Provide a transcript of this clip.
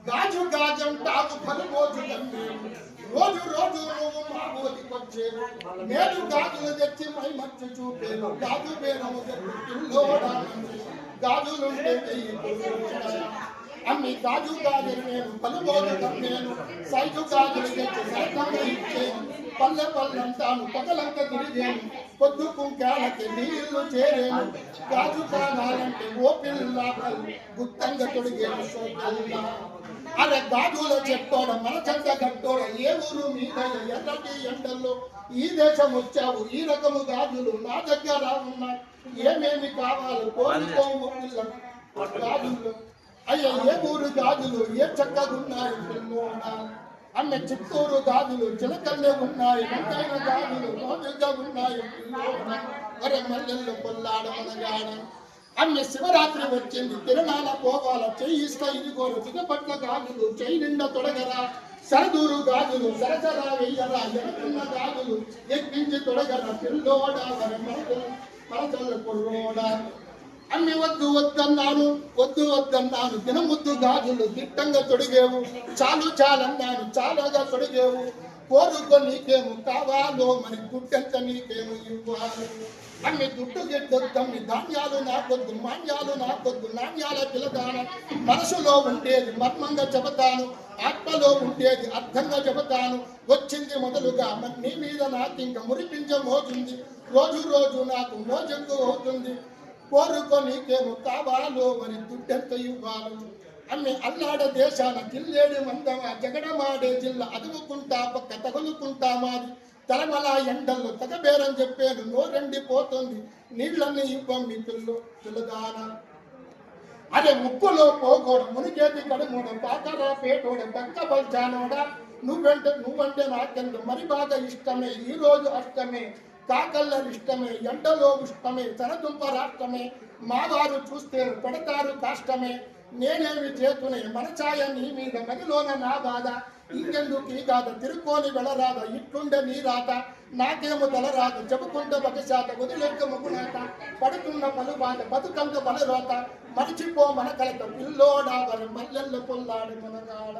గాజు గాజంటావు పలుమోజు గమ్మేవు రోజు రోజు నువ్వు మా ఊరికొచ్చేవు నేను గాజులు తెచ్చి మై మర్చి చూపేను గాజు బేరము పిల్లోడా గాజులుంటే అమ్మి గాజు గాజులు నేను పలుమోజు గమ్మేను సైజు గాజులు తెచ్చి సైకంగా ఇచ్చేను పల్లె పల్లంటాను పగలంక తిరిగేను పొద్దు కుంకాలకి నీళ్లు చేరేను గాజు కానాలంటే ఓ పిల్ల గుత్తంగా తొడిగేను సోదల్లా అరే గాజుల చెట్టోడ మన చెంత గట్టోడ ఏ ఊరు మీద ఎర్రటి ఎండల్లో ఈ దేశం వచ్చావు ఈ రకము గాజులు నా దగ్గర ఉన్నా ఏమేమి కావాలి కోరుకోము పిల్ల గాజులు అయ్యా ఏ ఊరు గాజులు ఏ చక్కగున్నాయి పిల్లోడ అమ్మ చిత్తూరు గాజులు చిలకల్లే ఉన్నాయి వెంకైన గాజులు రోజుగా ఉన్నాయి పిల్లోడ అరే మల్లెల్లో పొల్లాడమనగాడ అమ్మ శివరాత్రి వచ్చింది తిరునాల పోవాల చేయిస్తా ఇదిగోరు చిన్నపట్ల గాజులు చేయి నిండా తొడగరా సరదూరు గాజులు సరసరా వెయ్యరా ఎనుకున్న గాజులు ఎక్కించి తొడగరా పిల్లోడ మరచల్ల కుర్రోడ అమ్మి వద్దు వద్దన్నాను దినముద్దు గాజులు దిట్టంగా తొడిగేవు చాలు చాలన్నాను చాలాగా తొడిగేవు కోరుకో నీకేమో కావాలో మరి గుడ్డంత నీకేమో ఇవ్వాలి అమ్మి దుడ్డు గిడ్డొద్దమ్మి ధాన్యాలు నాకొద్దు మాన్యాలు నాకొద్దు నాణ్యాల పిలగాన మనసులో ఉండేది మర్మంగా చెబుతాను ఆత్మలో ఉండేది అర్థంగా చెబుతాను వచ్చింది మొదలుగా నీ మీద నాకు ఇంకా మురిపించ మోతుంది రోజు రోజు నాకు మోజంగు అవుతుంది కోరుకో నీకేమో కావాలో మరి దుడ్డెంత ఇవ్వాలి అమ్మి అల్లాడ దేశాన కిల్లేడి మందమా జగడమాడే జిల్లా అదువుకుంటా పక్క తగులుకుంటా మాది తలమల ఎండల్లో తగబేరని చెప్పాను నోరెండిపోతుంది నీళ్ళన్నీ ఇవ్వండి పిల్లదాన అదే ముక్కులో పోగోడ మునిగేటి కడుమూడ పాకరా పేటోడ పక్క పల్చానోడ నువ్వంటే నాకెంత మరి బాగా ఇష్టమే ఈ రోజు అష్టమే కాకల్లరిష్టమే ఎండలో ఉష్టమే తనదుంప రాష్ట్రమే మావారు చూస్తే పెడతారు కాష్టమే నేనేమి చేతునే మనచాయ నీ మీద మదిలోన నా బాధ ఇంకెందుకు ఈ గాథ తిరుక్కోని వెళ్ళరాద ఇట్లుండే నీ రాత నాకేమో తలరాత చెప్పుకుంటే బకశాత వదిలేక ముగునాట పడుతున్న పలు బాధ బతుకంత బలరోత మరిచిపో మన కలత పిల్లోడా వారి మల్లెల్ల పొల్లాడు మనగాడ